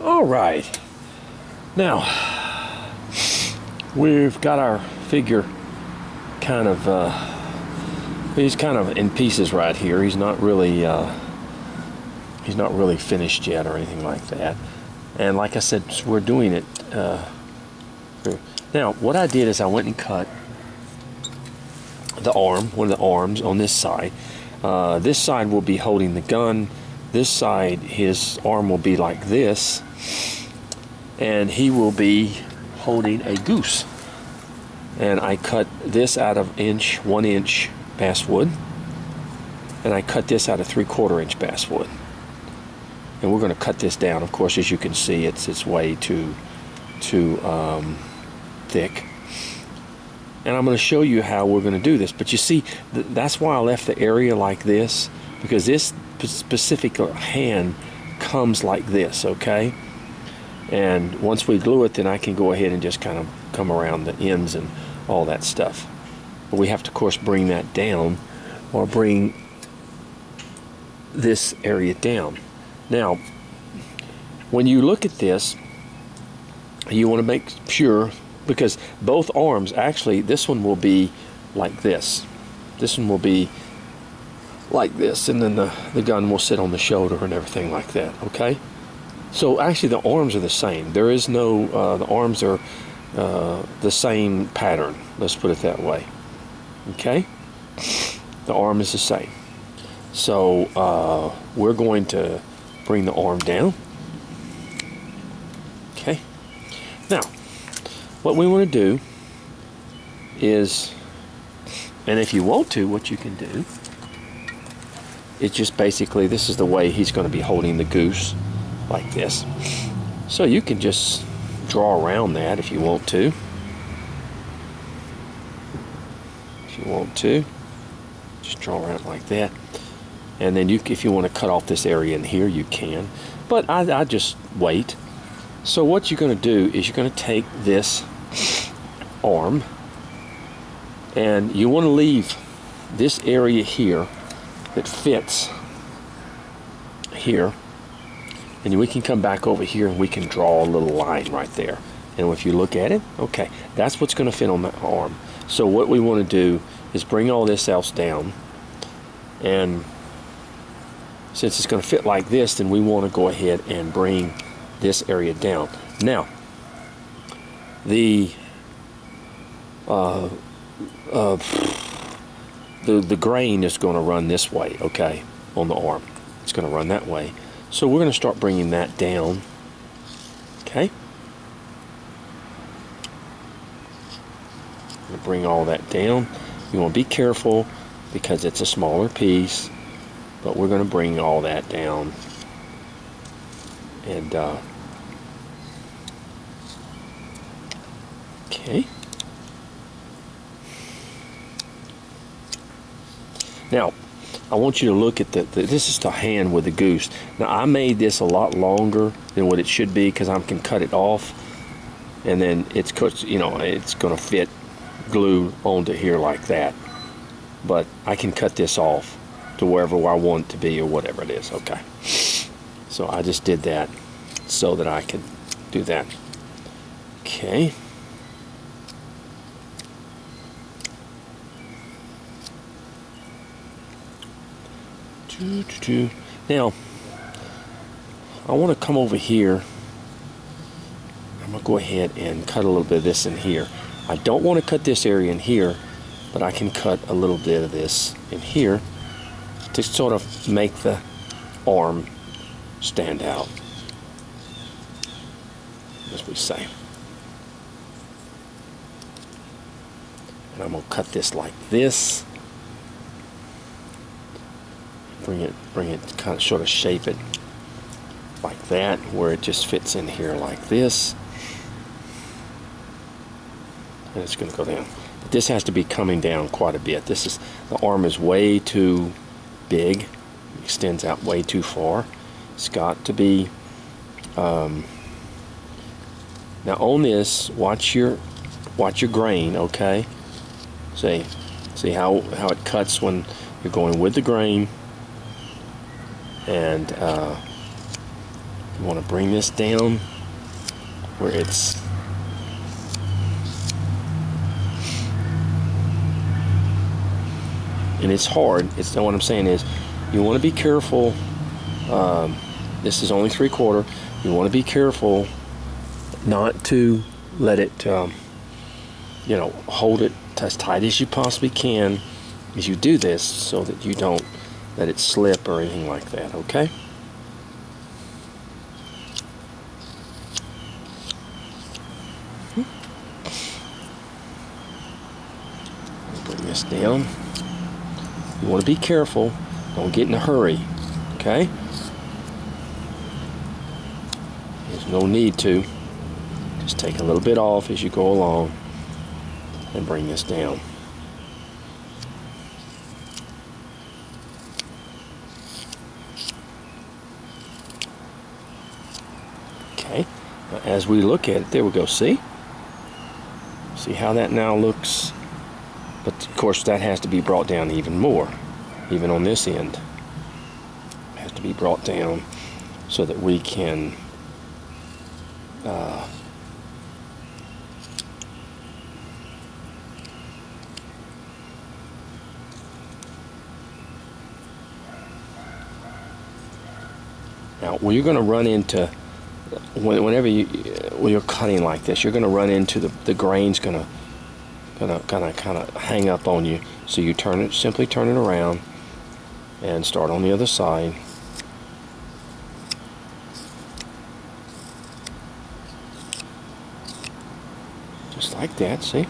All right, now we've got our figure kind of he's kind of in pieces right here. He's not really finished yet or anything like that. And like I said, we're doing it now. What I did is I went and cut the arm, one of the arms on this side. This side will be holding the gun. This side, his arm will be like this, and he will be holding a goose. And I cut this out of 1 inch basswood, and I cut this out of 3/4 inch basswood. And we're going to cut this down. Of course, as you can see, it's way too thick. And I'm going to show you how we're going to do this. But you see, that's why I left the area like this, because this specific hand comes like this, okay? And once we glue it, then I can go ahead and just kind of come around the ends and all that stuff. But we have to, of course, bring that down, or bring this area down. Now, when you look at this, you want to make sure, because both arms, actually, this one will be like this. This one will be like this, and then the gun will sit on the shoulder and everything like that, okay? So actually the arms are the same. There is no, the arms are the same pattern, let's put it that way, okay? The arm is the same. So we're going to bring the arm down, okay? Now, what we want to do is, and if you want to, what you can do, it's just basically, this is the way he's going to be holding the goose, like this. So you can just draw around that if you want to. If you want to, just draw around like that. And then if you want to cut off this area in here, you can. But I just wait. So what you're going to do is you're going to take this arm, and you want to leave this area here that fits here, and we can come back over here and we can draw a little line right there. And if you look at it, okay, that's what's going to fit on that arm. So what we want to do is bring all this else down, and since it's going to fit like this, then we want to go ahead and bring this area down. Now, the grain is going to run this way, okay, on the arm. It's going to run that way. So we're going to start bringing that down, okay? I'm going to bring all that down. You want to be careful because it's a smaller piece, but we're going to bring all that down. And, okay. Now, I want you to look at this is the hand with the goose. Now, I made this a lot longer than what it should be because I can cut it off, and then it's, you know, it's going to fit glue onto here like that. But I can cut this off to wherever I want it to be or whatever it is, okay? So I just did that so that I could do that. Okay. Now, I want to come over here. I'm going to go ahead and cut a little bit of this in here. I don't want to cut this area in here, but I can cut a little bit of this in here to sort of make the arm stand out, as we say. And I'm going to cut this like this. Bring it, kind of sort of shape it like that, where it just fits in here like this. And it's going to go down. But this has to be coming down quite a bit. The arm is way too big. It extends out way too far. It's got to be, now on this, watch your grain, okay? See how it cuts when you're going with the grain. And You want to bring this down where it's and it's hard. It's what I'm saying is you want to be careful. This is only 3/4. You want to be careful not to let it you know, hold it as tight as you possibly can as you do this, so that you don't let it slip or anything like that. Okay. Bring this down. You want to be careful. Don't get in a hurry. Okay? There's no need to. Just take a little bit off as you go along and bring this down. Okay. Now, as we look at it, there we go. See? See how that now looks? But of course that has to be brought down even more, even on this end. It has to be brought down so that we can now when you're going to run into whenever when you're cutting like this, you're going to run into the grain's going to kind of hang up on you. So you turn it, simply turn it around and start on the other side. Just like that, see?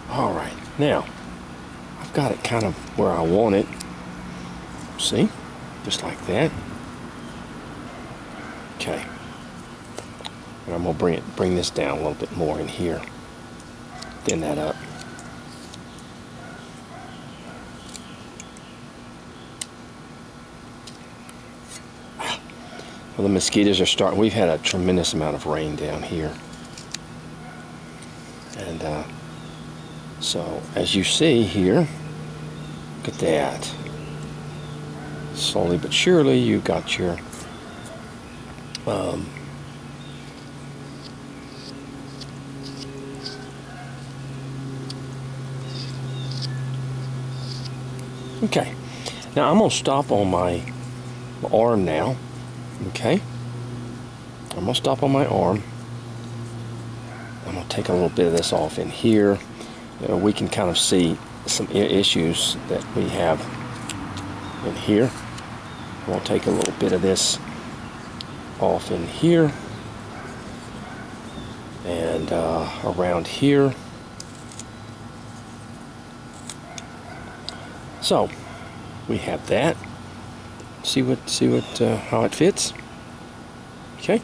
All right, now I've got it kind of where I want it. See? Just like that. Okay. And I'm going to bring this down a little bit more in here. Thin that up. Well, the mosquitoes are starting. We've had a tremendous amount of rain down here. And so, as you see here, look at that. Slowly but surely, you got your okay. Now I'm going to stop on my arm now. Okay. I'm going to stop on my arm. I'm going to take a little bit of this off in here. We can kind of see some issues that we have in here. We'll take a little bit of this off in here and around here. So we have that. See what how it fits. Okay.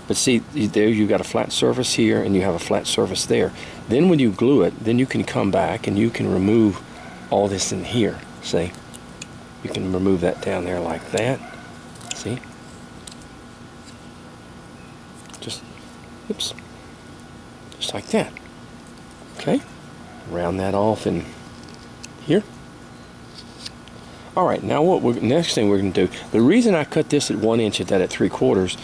But see, there you got a flat surface here and you have a flat surface there. Then when you glue it, then you can come back and you can remove all this in here. See? You can remove that down there like that. See? Just, oops. Just like that. Okay? Round that off in here. Alright, now next thing we're going to do, the reason I cut this at 1 inch at that at 3/4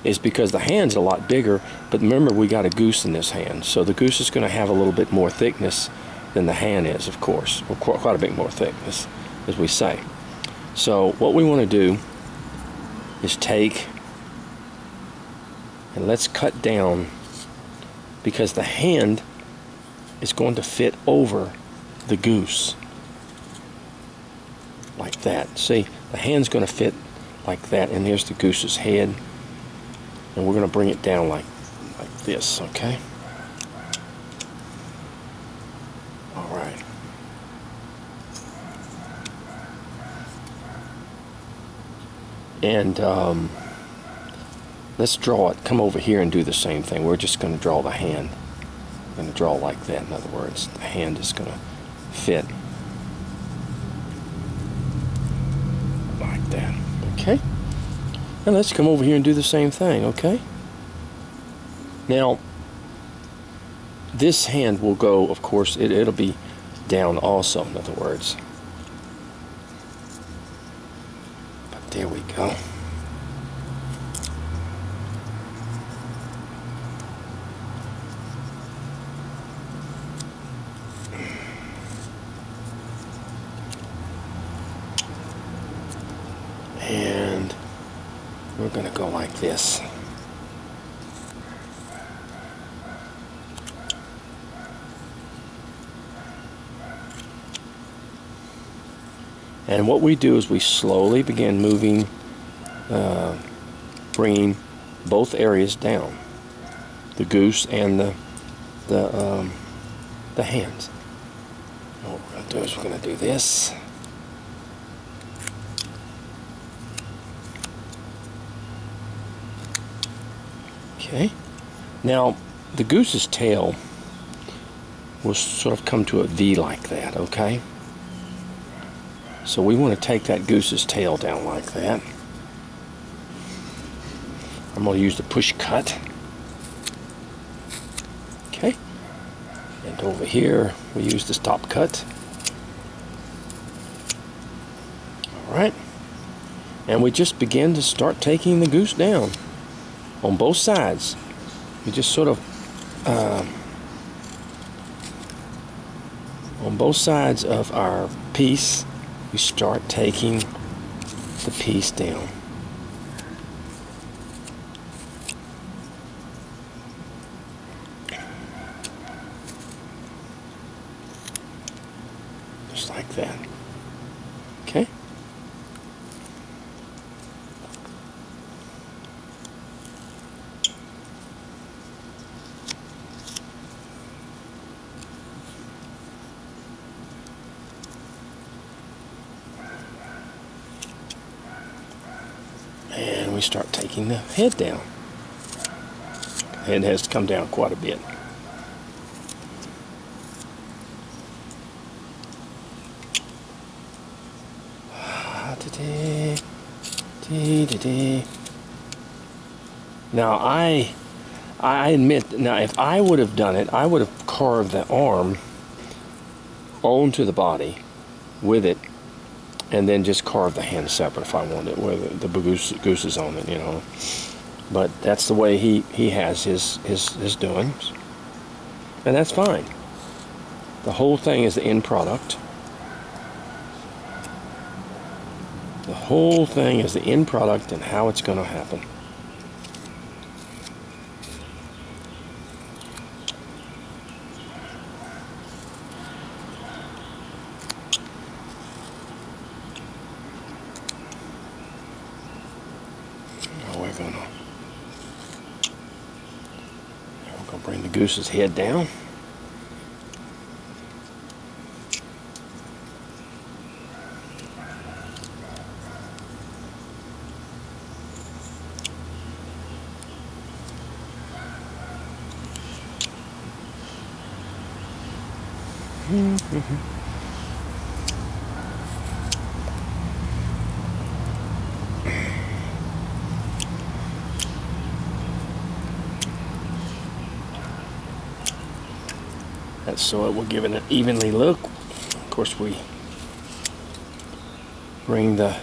is because the hand's a lot bigger, but remember we got a goose in this hand, so the goose is going to have a little bit more thickness than the hand is, of course, or quite a bit more thickness, as we say. So what we want to do is take and let's cut down, because the hand is going to fit over the goose like that. See, the hand's going to fit like that, and there's the goose's head, and we're going to bring it down like this. Okay. All right. And let's draw it. Come over here and do the same thing. We're just going to draw the hand. We're going to draw like that. In other words, the hand is going to fit like that. Okay? And let's come over here and do the same thing. Okay? Now this hand will go, of course, it'll be down also, in other words. But there we go. And we're going to go like this. And what we do is we slowly begin moving, bringing both areas down, the goose and the hands. And what we're going to do is we're going to do this. Okay. Now, the goose's tail will sort of come to a V like that, okay? So we want to take that goose's tail down like that. I'm going to use the push cut. Okay. And over here, we use the stop cut. Alright. And we just begin to start taking the goose down on both sides. We just sort of, on both sides of our piece, we start taking the piece down. Just like that. Okay? And we start taking the head down. The head has to come down quite a bit. Now I admit, now if I would have done it, I would have carved the arm onto the body with it, and then just carve the hand separate if I wanted, where the goose is on it, you know. But that's the way he has his doings, and that's fine. The whole thing is the end product. The whole thing is the end product and how it's going to happen. We're going to bring the goose's head down. That's so it will give it an evenly look. Of course, we bring the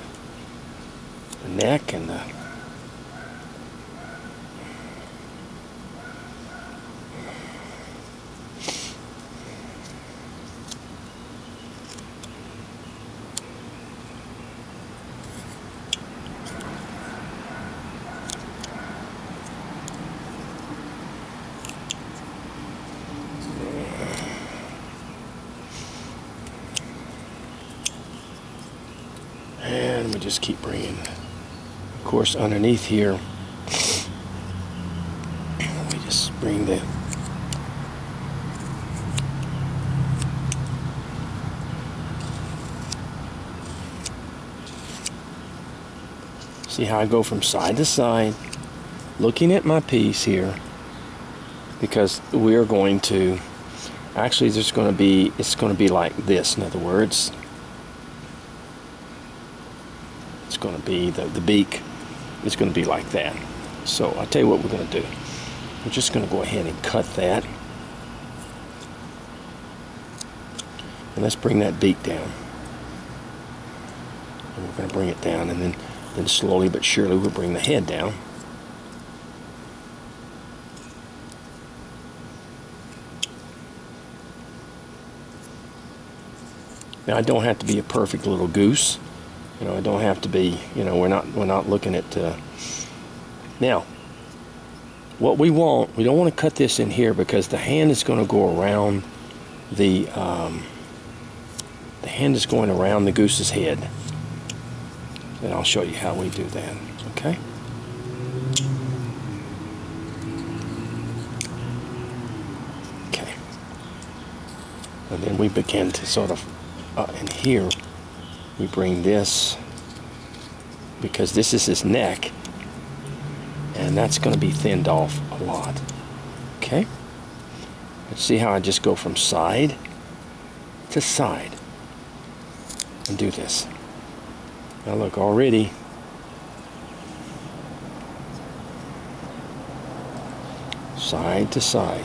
neck and the and we just keep bringing, of course, underneath here we just bring the see how I go from side to side looking at my piece here, because we're going to actually it's going to be like this. In other words, it's going to be the beak is going to be like that. So I'll tell you what we're going to do. We're just going to go ahead and cut that. And let's bring that beak down. And we're going to bring it down, and then slowly but surely we'll bring the head down. Now, I don't have to be a perfect little goose. You know, I don't have to be, you know, we're not looking at, now, what we want, we don't want to cut this in here because the hand is going to go around the hand is going around the goose's head. And I'll show you how we do that, okay? Okay. And then we begin to sort of, in here, we bring this, because this is his neck, and that's going to be thinned off a lot. Okay? Let's see how I just go from side to side and do this. Now look, already side to side.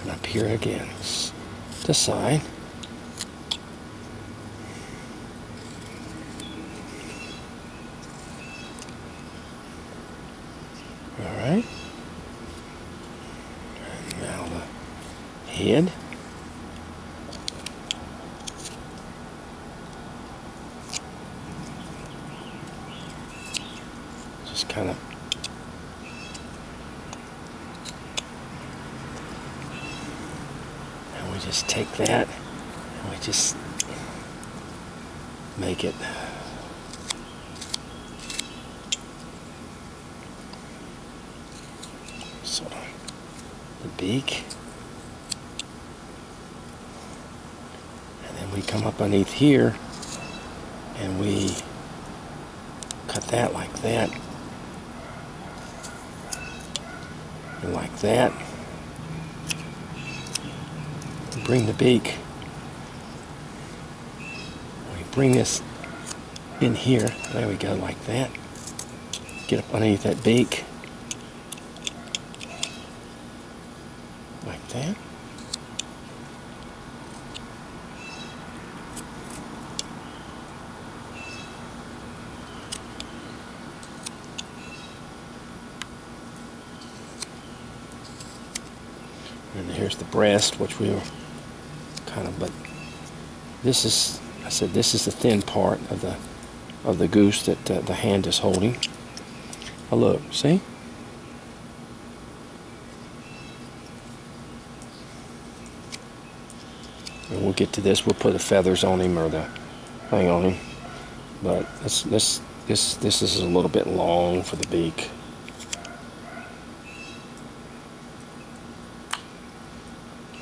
And up here again, to side. All right. And now the head. Just kind of just take that and we just make it so the beak, and then we come up underneath here and we cut that like that and like that. Bring the beak. We bring this in here. There we go, like that. Get up underneath that beak. Like that. And here's the breast, which we were kind of, but this is, I said, this is the thin part of the goose that the hand is holding. Oh, look, see? And we'll get to this. We'll put the feathers on him or the thing on him. But this is a little bit long for the beak.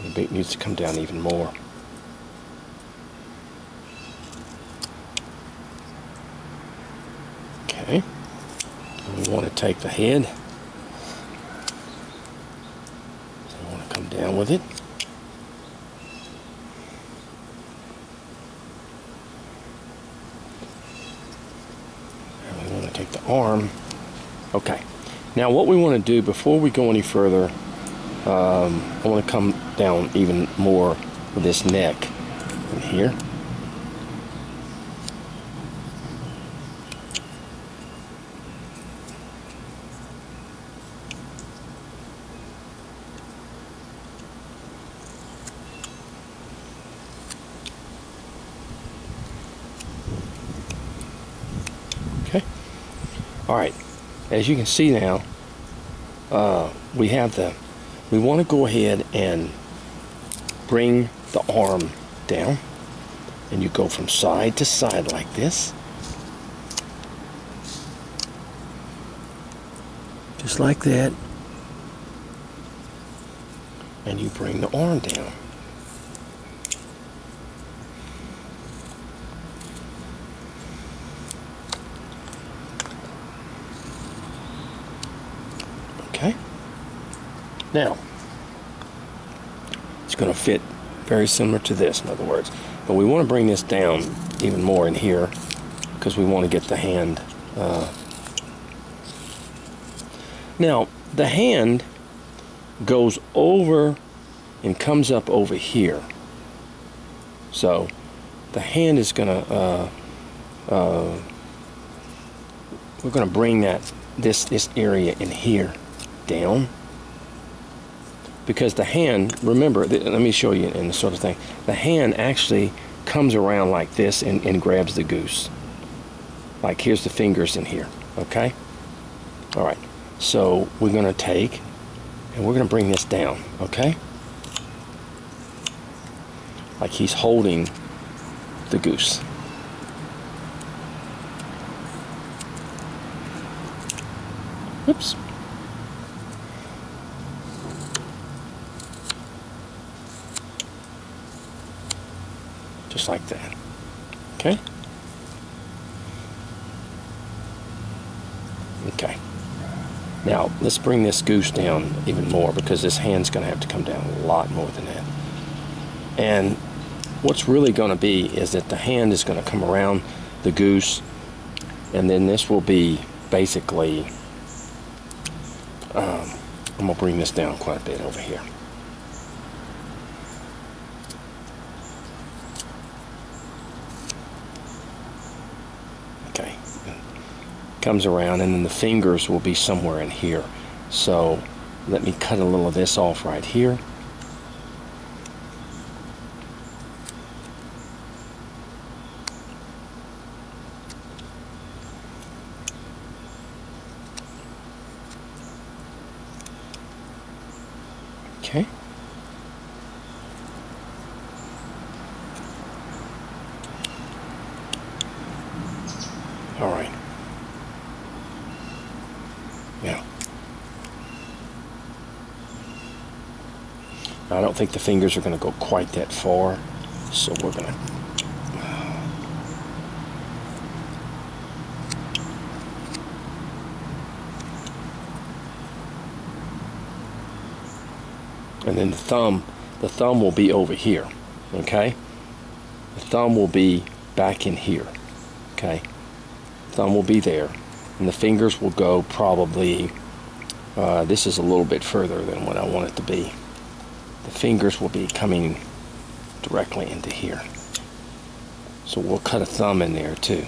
The beak needs to come down even more. Okay. And we want to take the head. So we want to come down with it. And we want to take the arm. Okay. Now what we want to do before we go any further, I want to come down even more with this neck in here. Okay. All right. As you can see now, we want to go ahead and bring the arm down, and you go from side to side like this, just like that, and you bring the arm down. Okay. Now, it's going to fit very similar to this, in other words. But we want to bring this down even more in here because we want to get the hand. Now, the hand goes over and comes up over here. So, the hand is going to, we're going to bring this area in here down. Because the hand, remember, let me show you in the sort of thing. The hand actually comes around like this and grabs the goose. Like here's the fingers in here, okay? All right, so we're gonna take and we're gonna bring this down, okay? Like he's holding the goose. Oops. Just like that. Okay? Okay. Now, let's bring this goose down even more because this hand's going to have to come down a lot more than that. And what's really going to be is that the hand is going to come around the goose, and then this will be basically, I'm going to bring this down quite a bit over here. Okay, comes around, and then the fingers will be somewhere in here. So let me cut a little of this off right here. Okay. All right. Now, I don't think the fingers are going to go quite that far, so we're going to and then the thumb will be over here, okay? The thumb will be back in here, okay? Thumb will be there, and the fingers will go probably, this is a little bit further than what I want it to be. The fingers will be coming directly into here. So we'll cut a thumb in there too.